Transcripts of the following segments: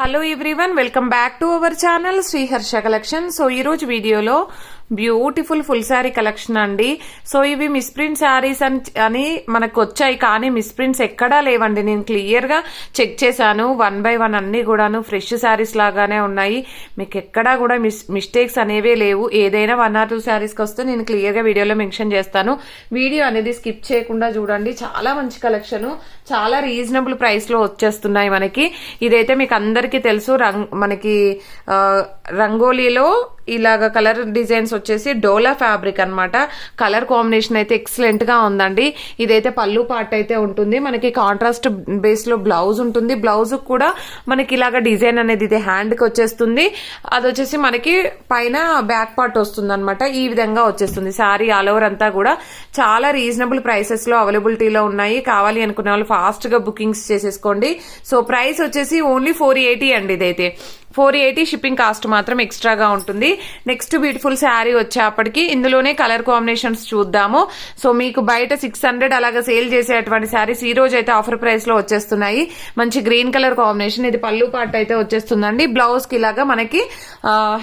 Hello everyone, welcome back to our channel Shri Harsha collection. So ఈ రోజు వీడియోలో బ్యూటిఫుల్ ఫుల్ శారీ కలెక్షన్ అండి. సో ఇవి మిస్ప్రింట్ శారీస్ అని మనకు వచ్చాయి, కానీ మిస్ప్రింట్స్ ఎక్కడా లేవండి. నేను క్లియర్ గా చెక్ చేశాను, 1 by 1 అన్ని కూడాను ఫ్రెష్ శారీస్ లాగానే ఉన్నాయి. మీకు ఎక్కడా కూడా మిస్టేక్స్ అనేవే లేవు. ఏదైనా 1 or 2 శారీస్ కి వస్తే నేను క్లియర్ గా వీడియోలో మెన్షన్ చేస్తాను. వీడియో అనేది స్కిప్ చేయకుండా చూడండి. చాలా మంచి కలెక్షన్, చాలా రీజనబుల్ ప్రైస్ లో వచ్చేస్తున్నాయి మనకి. ఇదైతే మీకు అందరికీ తెలుసు, మనకి రంగోలీలో ఇలాగా కలర్ డిజైన్స్ వచ్చేసి డోలా ఫ్యాబ్రిక్ అన్నమాట. కలర్ కాంబినేషన్ అయితే ఎక్సలెంట్ గా ఉందండి. ఇదైతే పళ్ళు పార్ట్ అయితే ఉంటుంది. మనకి కాంట్రాస్ట్ బేస్ లో బ్లౌజ్ ఉంటుంది. బ్లౌజ్ కూడా మనకి ఇలాగా డిజైన్ అనేది ఇది హ్యాండ్ కి వచ్చేస్తుంది. అది వచ్చేసి మనకి పైన బ్యాక్ పార్ట్ వస్తుంది అనమాట. ఈ విధంగా వచ్చేస్తుంది. శారీ ఆల్ ఓవర్ అంతా కూడా చాలా రీజనబుల్ ప్రైసెస్ లో అవైలబిలిటీలో ఉన్నాయి. కావాలి అనుకునే వాళ్ళు ఫాస్ట్ గా బుకింగ్స్ చేసేసుకోండి. సో ప్రైస్ వచ్చేసి ఓన్లీ 480 అండి. ఇదైతే 480 షిప్పింగ్ కాస్ట్ మాత్రం ఎక్స్ట్రాగా ఉంటుంది. నెక్స్ట్ బ్యూటిఫుల్ శారీ వచ్చేప్పటికి ఇందులోనే కలర్ కాంబినేషన్స్ చూద్దాము. సో మీకు బయట 600 అలాగా సేల్ చేసేటువంటి శారీస్ ఈ రోజు అయితే ఆఫర్ ప్రైస్ లో వచ్చేస్తున్నాయి. మంచి గ్రీన్ కలర్ కాంబినేషన్. ఇది పళ్ళు పార్ట్ అయితే వచ్చేస్తుందండి. బ్లౌజ్ కి ఇలాగా మనకి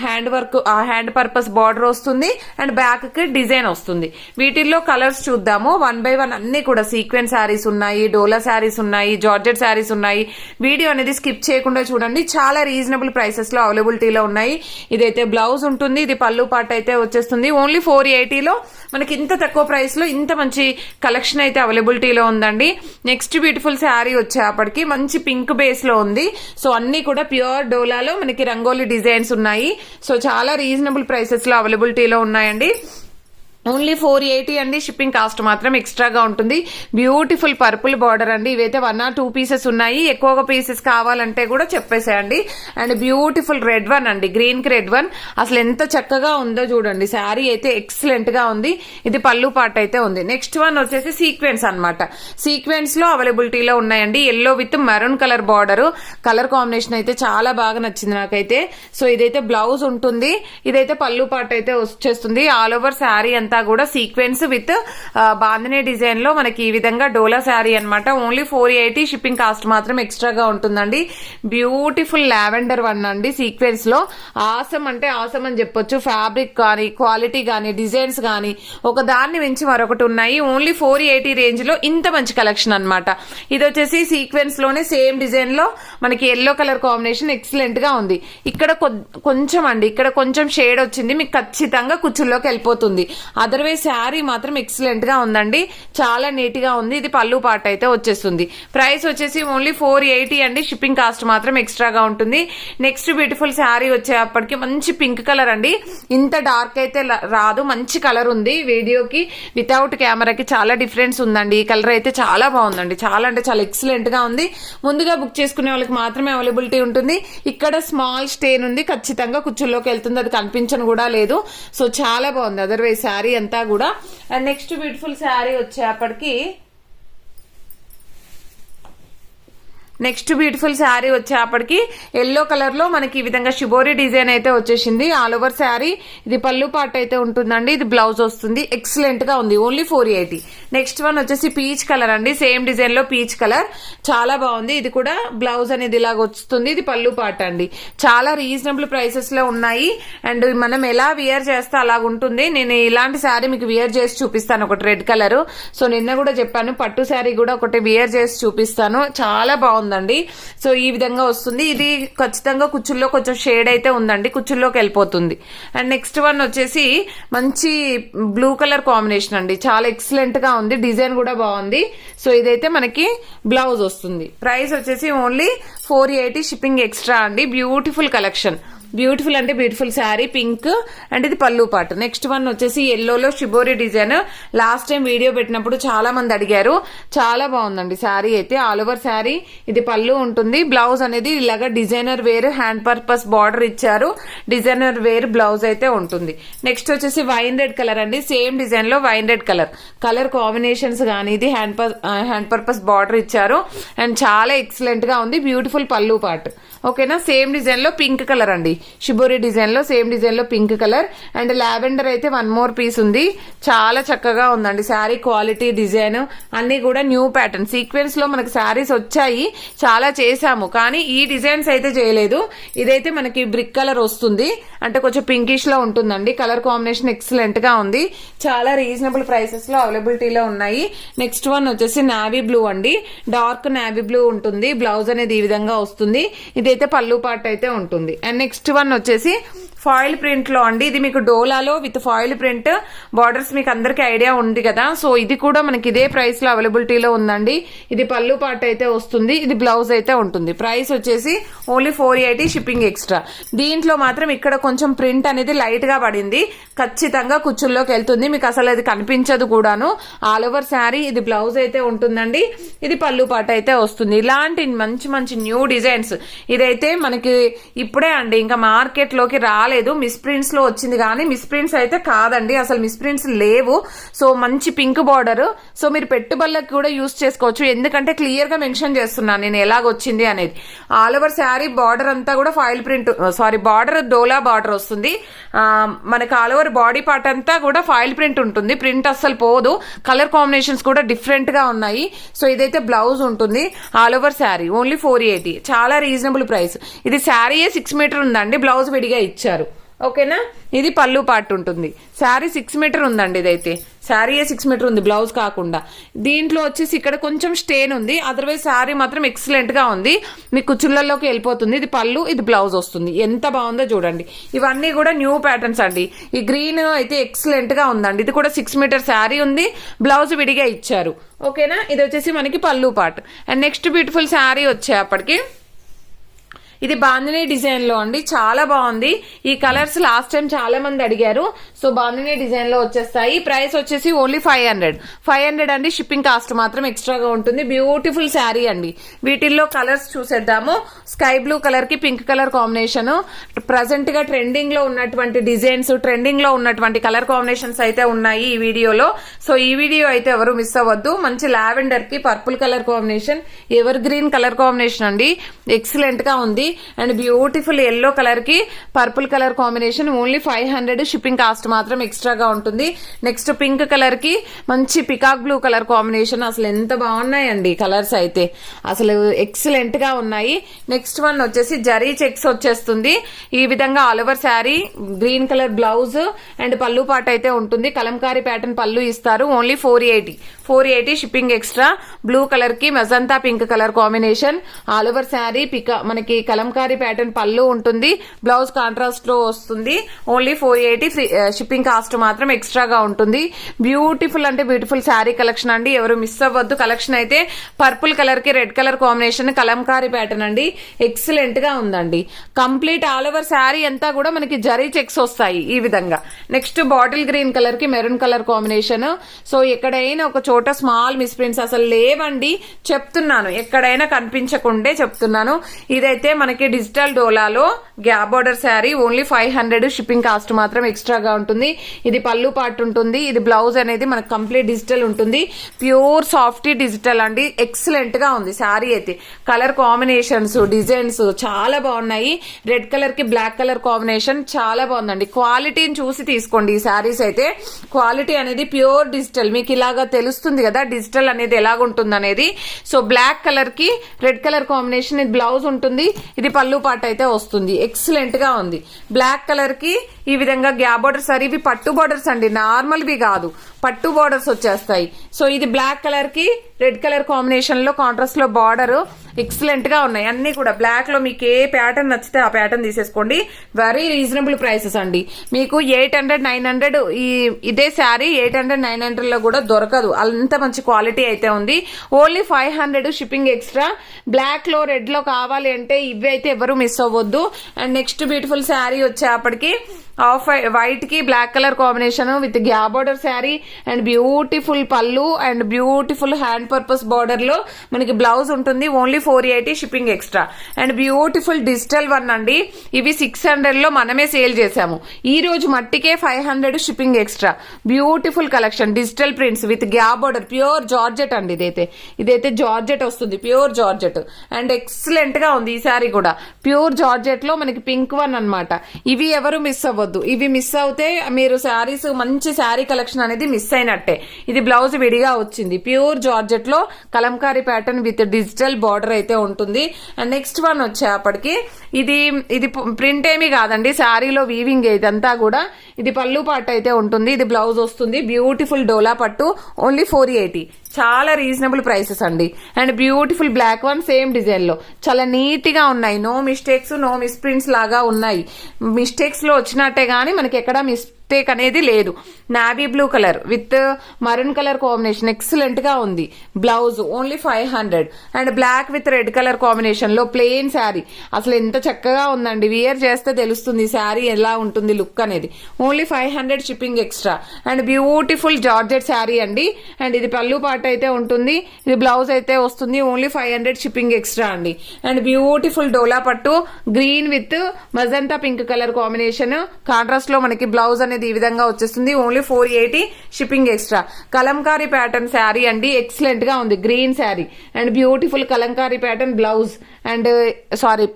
hand work, hand purpose border వస్తుంది అండ్ బ్యాక్ కి డిజైన్ వస్తుంది. వీటిల్లో కలర్స్ చూద్దాము. 1 by 1 అన్ని కూడా సీక్వెన్స్ శారీస్ ఉన్నాయి, డోలా శారీస్ ఉన్నాయి, జార్జెట్ శారీస్ ఉన్నాయి. వీడియో అనేది స్కిప్ చేయకుండా చూడండి. చాలా రీజనబుల్ ప్రైసెస్ లో అవైలబిలిటీలో ఉన్నాయి. ఇదైతే బ్లౌజ్ ఉంటుంది. ఇది పళ్ళు పార్ట్ అయితే వచ్చేస్తుంది. ఓన్లీ 480 లో మనకి ఇంత తక్కువ ప్రైస్ లో ఇంత మంచి కలెక్షన్ అయితే అవైలబిలిటీలో ఉందండి. నెక్స్ట్ బ్యూటిఫుల్ శారీ వచ్చేప్పటికి మంచి పింక్ బేస్ లో ఉంది. సో అన్ని కూడా ప్యూర్ డోలాలో మనకి రంగోలీ డిజైన్స్ ఉన్నాయి. సో చాలా రీజనబుల్ ప్రైసెస్ లో అవైలబిలిటీలో ఉన్నాయండి. ఓన్లీ 480 అండి. షిప్పింగ్ కాస్ట్ మాత్రం ఎక్స్ట్రాగా ఉంటుంది. బ్యూటిఫుల్ పర్పుల్ బార్డర్ అండి. ఇవైతే 1 or 2 పీసెస్ ఉన్నాయి. ఎక్కువగా పీసెస్ కావాలంటే కూడా చెప్పేసేయండి. అండ్ బ్యూటిఫుల్ రెడ్ వన్ అండి, గ్రీన్ కి రెడ్ వన్. అసలు ఎంత చక్కగా ఉందో చూడండి. శారీ అయితే ఎక్సలెంట్ గా ఉంది. ఇది పళ్ళు పార్ట్ అయితే ఉంది. నెక్స్ట్ వన్ వచ్చేసి సీక్వెన్స్ అన్నమాట. సీక్వెన్స్ లో అవైలబిలిటీలో ఉన్నాయండి. Yellow with maroon colour border. Colour combination అయితే చాలా బాగా నచ్చింది నాకైతే. సో ఇదైతే బ్లౌజ్ ఉంటుంది. ఇదైతే పళ్ళు పార్ట్ అయితే వచ్చేస్తుంది. ఆల్ ఓవర్ శారీ అంతా కూడా సీక్వెన్స్ విత్ బాంధనీ డిజైన్ లో మనకి ఈ విధంగా డోలా శారీ అన్నమాట. ఓన్లీ 480. షిప్పింగ్ కాస్ట్ మాత్రం ఎక్స్ట్రాగా ఉంటుందండి. బ్యూటిఫుల్ లావెండర్ వన్ అండి. సీక్వెన్స్ లో ఆసమ్ అంటే ఆసమ్ అని చెప్పొచ్చు. ఫ్యాబ్రిక్ కానీ, క్వాలిటీ కానీ, డిజైన్స్ కానీ ఒక దాన్ని మించి మరొకటి ఉన్నాయి. ఓన్లీ 480 రేంజ్ లో ఇంత మంచి కలెక్షన్ అన్నమాట. ఇది వచ్చేసి సీక్వెన్స్ లోనే సేమ్ డిజైన్ లో మనకి ఎల్లో కలర్ కాంబినేషన్ ఎక్సలెంట్ గా ఉంది. ఇక్కడ కొంచెం అండి, ఇక్కడ కొంచెం షేడ్ వచ్చింది. మీకు ఖచ్చితంగా కుచ్చుల్లోకి వెళ్ళిపోతుంది. అదర్వైజ్ శారీ మాత్రం ఎక్సలెంట్ గా ఉందండి. చాలా నీట్ గా ఉంది. ఇది పళ్ళు పార్ట్ అయితే వచ్చేస్తుంది. ప్రైస్ వచ్చేసి ఓన్లీ 480 అండి. షిప్పింగ్ కాస్ట్ మాత్రం ఎక్స్ట్రాగా ఉంటుంది. నెక్స్ట్ బ్యూటిఫుల్ శారీ వచ్చేప్పటికి మంచి పింక్ కలర్ అండి. ఇంత డార్క్ అయితే రాదు, మంచి కలర్ ఉంది. వీడియోకి వితౌట్ కెమెరాకి చాలా డిఫరెన్స్ ఉందండి. ఈ కలర్ అయితే చాలా బాగుందండి. చాలా అంటే చాలా ఎక్సలెంట్ గా ఉంది. ముందుగా బుక్ చేసుకునే వాళ్ళకి మాత్రమే అవైలబిలిటీ ఉంటుంది. ఇక్కడ స్మాల్ స్టేన్ ఉంది, ఖచ్చితంగా కుచ్చుల్లోకి వెళ్తుంది. అది కనిపించను కూడా లేదు. సో చాలా బాగుంది అదర్వైజ్ శారీ అంతా కూడా. అండ్ నెక్స్ట్ బ్యూటిఫుల్ శారీ వచ్చేప్పటికి ఎల్లో కలర్ లో మనకి ఈ విధంగా షిబోరి డిజైన్ అయితే వచ్చేసింది. All over sari. ఇది పళ్ళు పార్ట్ అయితే ఉంటుందండి. ఇది బ్లౌజ్ వస్తుంది. ఎక్సలెంట్ గా ఉంది. ఓన్లీ 480. నెక్స్ట్ వన్ వచ్చేసి పీచ్ కలర్ అండి. సేమ్ డిజైన్ లో పీచ్ కలర్ చాలా బాగుంది. ఇది కూడా బ్లౌజ్ అనేది ఇలాగ వస్తుంది. ఇది పళ్ళు పార్ట్ అండి. చాలా రీజనబుల్ ప్రైసెస్ లో ఉన్నాయి. అండ్ మనం ఎలా వియర్ చేస్తే అలాగ ఉంటుంది. నేను ఇలాంటి శారీ మీకు వియర్ చేసి చూపిస్తాను. ఒకటి రెడ్ కలర్. సో నిన్న కూడా చెప్పాను, పట్టు శారీ కూడా ఒకటి వియర్ చేసి చూపిస్తాను. చాలా బాగుంది అండి. సో ఈ విధంగా వస్తుంది. ఇది ఖచ్చితంగా కుచ్చుల్లో కొంచెం షేడ్ అయితే ఉందండి, కుచ్చుల్లోకి వెళ్ళిపోతుంది. అండ్ నెక్స్ట్ వన్ వచ్చేసి మంచి బ్లూ కలర్ కాంబినేషన్ అండి. చాలా ఎక్సలెంట్ గా ఉంది. డిజైన్ కూడా బాగుంది. సో ఇదైతే మనకి బ్లౌజ్ వస్తుంది. ప్రైస్ వచ్చేసి ఓన్లీ 480. షిప్పింగ్ ఎక్స్ట్రా అండి. Beautiful collection. బ్యూటిఫుల్ అంటే బ్యూటిఫుల్ శారీ పింక్ అండ్ ఇది పళ్ళు పాటు. నెక్స్ట్ వన్ వచ్చేసి ఎల్లోలో shibori design. Last time video పెట్టినప్పుడు చాలా మంది అడిగారు. చాలా బాగుందండి శారీ అయితే. All over sari. ఇది పళ్ళు ఉంటుంది. బ్లౌజ్ అనేది ఇలాగా designer wear hand purpose border ఇచ్చారు. డిజైనర్ వేర్ బ్లౌజ్ అయితే ఉంటుంది. నెక్స్ట్ వచ్చేసి వైన్ రెడ్ కలర్ అండి. సేమ్ డిజైన్ లో వైన్ రెడ్ కలర్ కాంబినేషన్స్ కానీ ఇది హ్యాండ్ పర్పస్ బార్డర్ ఇచ్చారు. అండ్ చాలా ఎక్సలెంట్ గా ఉంది. బ్యూటిఫుల్ పళ్ళు పాటు. ఓకేనా. సేమ్ డిజైన్ లో పింక్ కలర్ అండి. షిబోరి డిజైన్ లో సేమ్ డిజైన్ లో పింక్ కలర్ అండ్ లావెండర్ అయితే 1 మోర్ పీస్ ఉంది. చాలా చక్కగా ఉందండి శారీ క్వాలిటీ, డిజైన్ అన్ని కూడా న్యూ ప్యాటర్న్ సీక్వెన్స్ లో మనకి శారీస్ వచ్చాయి, చాలా చేసాము కానీ ఈ డిజైన్స్ అయితే చేయలేదు. ఇదైతే మనకి బ్రిక్ కలర్ వస్తుంది, అంటే కొంచెం పింకిష్ లో ఉంటుందండి. కలర్ కాంబినేషన్ ఎక్సలెంట్ గా ఉంది, చాలా రీజనబుల్ ప్రైసెస్ లో అవైలబిలిటీలో ఉన్నాయి. నెక్స్ట్ వన్ వచ్చేసి నావీ బ్లూ అండి, డార్క్ నావీ బ్లూ ఉంటుంది. బ్లౌజ్ అనేది ఈ విధంగా వస్తుంది. ఇదైతే పళ్ళు పార్ట్ అయితే ఉంటుంది. అండ్ నెక్స్ట్ వన్ వచ్చేసి ఫాయిల్ ప్రింట్ లో అండి, ఇది మీకు డోలాలో విత్ ఫాయిల్ ప్రింట్ బార్డర్స్ మీకు అందరికి ఐడియా ఉంది కదా. సో ఇది కూడా మనకి ఇదే ప్రైస్ లో అవైలబిలిటీలో ఉందండి. ఇది పళ్ళు పార్ట్ అయితే వస్తుంది, ఇది బ్లౌజ్ అయితే ఉంటుంది. ప్రైస్ వచ్చేసి ఓన్లీ 480 షిప్పింగ్ ఎక్స్ట్రా. దీంట్లో మాత్రం ఇక్కడ కొంచెం ప్రింట్ అనేది లైట్ గా పడింది, ఖచ్చితంగా కుచ్చుల్లోకి వెళ్తుంది, మీకు అసలు అది కనిపించదు కూడాను. ఆల్ ఓవర్ శారీ ఇది బ్లౌజ్ అయితే ఉంటుందండి, ఇది పళ్ళు పార్ట్ అయితే వస్తుంది. ఇలాంటి మంచి మంచి న్యూ డిజైన్స్ ఇదైతే మనకి ఇప్పుడే అండి, ఇంకా మార్కెట్ లోకి రాలేదు. మిస్ ప్రింట్స్ లో వచ్చింది కానీ మిస్ ప్రింట్స్ అయితే కాదండి, అసలు మిస్ ప్రింట్స్ లేవు. సో మంచి పింక్ బార్డర్, సో మీరు పెట్టుబడులకు కూడా యూస్ చేసుకోవచ్చు, ఎందుకంటే క్లియర్ గా మెన్షన్ చేస్తున్నాను నేను ఎలాగొచ్చింది అనేది. ఆల్ ఓవర్ శారీ బార్డర్ అంతా కూడా ఫాయిల్ ప్రింట్, సారీ బార్డర్ డోలా బార్డర్ వస్తుంది. మనకి ఆల్ ఓవర్ బాడీ పార్ట్ అంతా కూడా ఫాయిల్ ప్రింట్ ఉంటుంది, ప్రింట్ అస్సలు పోదు. కలర్ కాంబినేషన్స్ కూడా డిఫరెంట్ గా ఉన్నాయి. సో ఇదైతే బ్లౌజ్ ఉంటుంది. ఆల్ ఓవర్ శారీ ఓన్లీ 480, చాలా రీజనబుల్ ప్రైస్. ఇది శారీయే 6 మీటర్ ఉందండి, బ్లౌజ్ విడిగా ఇచ్చారు. ఓకేనా, ఇది పళ్ళు పార్ట్ ఉంటుంది. శారీ 6 మీటర్ ఉందండి, ఇదైతే శారీయే 6 మీటర్ ఉంది బ్లౌజ్ కాకుండా. దీంట్లో వచ్చేసి ఇక్కడ కొంచెం స్టెయిన్ ఉంది, అదర్వైజ్ శారీ మాత్రం ఎక్సలెంట్ గా ఉంది, మీకు కుచ్చుళ్ళలోకి వెళ్ళిపోతుంది. ఇది పళ్ళు, ఇది బ్లౌజ్ వస్తుంది. ఎంత బాగుందో చూడండి. ఇవన్నీ కూడా న్యూ ప్యాటర్న్స్ అండి. ఈ గ్రీన్ అయితే ఎక్సలెంట్ గా ఉందండి, ఇది కూడా 6 మీటర్ శారీ ఉంది, బ్లౌజ్ విడిగా ఇచ్చారు. ఓకేనా, ఇది వచ్చేసి మనకి పళ్ళు part. And next beautiful sari వచ్చేప్పటికి ఇది బాందినీ డిజైన్ లో అండి, చాలా బాగుంది. ఈ కలర్స్ లాస్ట్ టైం చాలా మంది అడిగారు, సో బాందినీ డిజైన్ లో వచ్చేస్తాయి. ప్రైస్ వచ్చేసి ఓన్లీ 500 అండి. షిప్పింగ్ కాస్ట్ మాత్రం ఎక్స్ట్రాగా ఉంటుంది. బ్యూటిఫుల్ శారీ అండి. వీటిల్లో కలర్స్ చూసేద్దాము. స్కై బ్లూ కలర్ కి పింక్ కలర్ కాంబినేషన్, ప్రజెంట్ గా ట్రెండింగ్ లో ఉన్నటువంటి డిజైన్స్, ట్రెండింగ్ లో ఉన్నటువంటి కలర్ కాంబినేషన్స్ అయితే ఉన్నాయి ఈ వీడియోలో. సో ఈ వీడియో అయితే ఎవరు మిస్ అవ్వద్దు. మంచి లావెండర్ కి purple colour combination, ever green colour combination అండి, ఎక్సలెంట్ గా ఉంది. అండ్ బ్యూటిఫుల్ ఎల్లో కలర్ కి purple colour combination, only 500. Shipping cost మాత్రం ఎక్స్ట్రాగా ఉంటుంది. నెక్స్ట్ పింక్ కలర్ కి మంచి పికాక్ బ్లూ కలర్ కాంబినేషన్, అసలు ఎంత బాగున్నాయండి కలర్స్ అయితే, అసలు ఎక్సలెంట్ గా ఉన్నాయి. నెక్స్ట్ వన్ వచ్చేసి జరీ చెక్స్ వచ్చేస్తుంది. ఈ విధంగా all over sari green colour blouse and పళ్ళు పార్ట్ అయితే ఉంటుంది. కలంకారీ ప్యాటర్న్ పళ్ళు ఇస్తారు. Only 480 shipping extra. Blue colour కి magenta pink colour combination, all over sari మనకి కలంకారీ ప్యాటర్న్ పళ్ళు ఉంటుంది, బ్లౌజ్ కాంట్రాస్ట్ లో వస్తుంది. ఓన్లీ 480 షిప్పింగ్ కాస్ట్ మాత్రం ఎక్స్ట్రాగా ఉంటుంది. బ్యూటిఫుల్ అంటే బ్యూటిఫుల్ శారీ కలెక్షన్ అండి, ఎవరు మిస్ అవ్వద్దు. కలెక్షన్ అయితే పర్పుల్ కలర్ కి red colour combination Kalamkari pattern అండి, ఎక్సలెంట్ గా ఉందండి. కంప్లీట్ ఆల్ ఓవర్ శారీ అంతా కూడా మనకి జరీ చెక్స్ వస్తాయి ఈ విధంగా. నెక్స్ట్ బాటిల్ గ్రీన్ కలర్ కి మెరూన్ కలర్ కాంబినేషన్. సో ఎక్కడైనా ఒక చోట స్మాల్ మిస్ ప్రింట్స్ అసలు లేవండి, చెప్తున్నాను, ఎక్కడైనా కనిపించకుండే చెప్తున్నాను. ఇదైతే మనకి డిజిటల్ డోలాలో gap border sari, only 500. Shipping cost మాత్రం ఎక్స్ట్రాగా ఉంటుంది. ఇది పళ్ళు పార్ట్ ఉంటుంది, ఇది బ్లౌజ్ అనేది మనకు కంప్లీట్ డిజిటల్ ఉంటుంది. ప్యూర్ సాఫ్టీ డిజిటల్ అండి, ఎక్సలెంట్ గా ఉంది శారీ అయితే. కలర్ కాంబినేషన్స్, డిజైన్స్ చాలా బాగున్నాయి. రెడ్ కలర్ కి బ్లాక్ కలర్ కాంబినేషన్ చాలా బాగుందండి. క్వాలిటీని చూసి తీసుకోండి ఈ శారీస్ అయితే. క్వాలిటీ అనేది ప్యూర్ డిజిటల్, మీకు ఇలాగా తెలుస్తుంది కదా డిజిటల్ అనేది ఎలాగుంటుంది అనేది. సో బ్లాక్ కలర్ కి రెడ్ కలర్ కాంబినేషన్, ఇది బ్లౌజ్ ఉంటుంది, ఇది పళ్ళు పార్ట్ అయితే వస్తుంది. ఎక్సలెంట్ గా ఉంది. బ్లాక్ కలర్ కి ఈ విధంగా గ్యాప్ బార్డర్స్, ఇవి పట్టు బార్డర్స్ అండి, నార్మల్ వి కాదు, పట్టు బార్డర్స్ వచ్చేస్తాయి. సో ఇది బ్లాక్ కలర్ కి రెడ్ కలర్ కాంబినేషన్ లో కాంట్రాస్ట్ లో బార్డర్, ఎక్సలెంట్ గా ఉన్నాయి అన్ని కూడా. బ్లాక్ లో మీకు ఏ ప్యాటర్న్ నచ్చితే ఆ ప్యాటర్న్ తీసేసుకోండి. వెరీ రీజనబుల్ ప్రైసెస్ అండి. మీకు 800, 900 ఇదే శారీ 800, 900 లో కూడా దొరకదు, అంత మంచి క్వాలిటీ అయితే ఉంది. Only 500 shipping extra. బ్లాక్ లో రెడ్ లో కావాలి అంటే ఇవి అయితే ఎవరు మిస్ అవ్వద్దు. అండ్ నెక్స్ట్ బ్యూటిఫుల్ శారీ వచ్చేప్పటికి ఆఫ్ వైట్ కి black colour combination with gap border sari and beautiful పళ్ళు and beautiful hand purpose border లో మనకి బ్లౌజ్ ఉంటుంది. Only 480 shipping extra. And beautiful digital one అండి, ఇవి 600 లో మనమే సేల్ చేసాము. ఈ రోజు మట్టికే 500 shipping extra. Beautiful collection, digital prints with gap border, pure georgette అండి. ఇదైతే జార్జెట్ వస్తుంది, ప్యూర్ జార్జెట్. అండ్ ఎక్సలెంట్ గా ఉంది ఈ సారీ కూడా, ప్యూర్ జార్జెట్ లో మనకి పింక్ వన్ అన్నమాట. ఇవి ఎవరు మిస్ అవ్వద్దు, ఇవి మిస్ అవుతే మీరు శారీస్, మంచి శారీ కలెక్షన్ అనేది మిస్ అయినట్టే. ఇది బ్లౌజ్ విడిగా వచ్చింది, ప్యూర్ జార్జెట్ లో Kalamkari pattern with digital border అయితే ఉంటుంది. అండ్ నెక్స్ట్ వన్ వచ్చేప్పటికి ఇది ప్రింట్ ఏమీ కాదండి, శారీలో వీవింగ్ ఇదంతా కూడా. ఇది పళ్ళు పాటు అయితే ఉంటుంది, ఇది బ్లౌజ్ వస్తుంది. బ్యూటిఫుల్ డోలా పట్టు, ఓన్లీ 480, చాలా రీజనబుల్ ప్రైసెస్ అండి. And beautiful black one, same design లో చాలా నీట్ గా ఉన్నాయి. No mistakes, no misprints లాగా ఉన్నాయి. మిస్టేక్స్ లో వచ్చినట్టే గానీ మనకి ఎక్కడా మిస్టేక్ అనేది లేదు. Navy blue colour with maroon colour combination, excellent గా ఉంది. Blouse only 500. And black with red colour combination లో ప్లెయిన్ శారీ, అసలు ఎంత చక్కగా ఉందండి. వియర్ చేస్తే తెలుస్తుంది శారీ ఎలా ఉంటుంది లుక్ అనేది. Only 500 shipping extra. And beautiful georgette sari అండి. అండ్ ఇది పళ్ళు పాటు అయితే ఉంటుంది, ఇది బ్లౌజ్ అయితే వస్తుంది. ఓన్లీ 500 షిప్పింగ్ ఎక్స్ట్రా అండి. అండ్ బ్యూటిఫుల్ డోలా పట్టు, green with magenta pink colour combination, contrast లో మనకి బ్లౌజ్ అనేది ఈ విధంగా వచ్చేస్తుంది. Only 480 shipping extra. Kalamkari pattern sari అండి, ఎక్సలెంట్ గా ఉంది, green sari. And beautiful Kalamkari pattern blouse and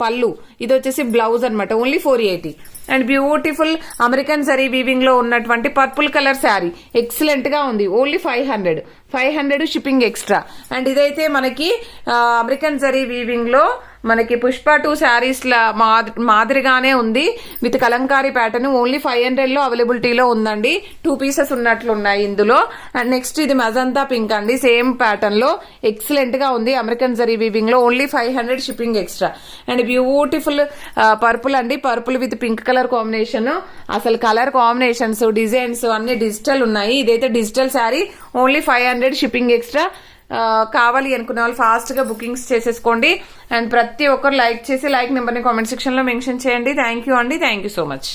పళ్ళు, ఇది వచ్చేసి బ్లౌజ్ అనమాట. Only 480. And beautiful American zari weaving లో ఉన్నటువంటి పర్పుల్ కలర్ శారీ, ఎక్సలెంట్ గా ఉంది. Only 500 shipping extra. అండ్ ఇదైతే మనకి అమెరికన్ జరీ వీవింగ్ లో మనకి పుష్ప 2 శారీస్ మాదిరిగానే ఉంది, విత్ కలంకారీ ప్యాటర్న్. ఓన్లీ 500 లో అవైలబిలిటీలో ఉందండి. 2 పీసెస్ ఉన్నట్లున్నాయి ఇందులో. అండ్ నెక్స్ట్ ఇది మజంతా పింక్ అండి, సేమ్ ప్యాటర్న్ లో ఎక్సలెంట్ గా ఉంది, అమెరికన్ జరీ వీవింగ్ లో. Only 500 shipping extra. And beautiful purple అండి, purple with pink colour combination. అసలు కలర్ కాంబినేషన్స్, డిజైన్స్ అన్ని డిజిటల్ ఉన్నాయి. ఇదైతే digital sari, only 500 shipping extra. కావాలి అనుకునే వాళ్ళు ఫాస్ట్ గా బుకింగ్స్ చేసేసుకోండి. అండ్ ప్రతి ఒక్కరు లైక్ చేసి లైక్ నెంబర్ని కామెంట్ సెక్షన్ లో మెన్షన్ చేయండి. థ్యాంక్ యూ అండి, థ్యాంక్ యూ సో మచ్.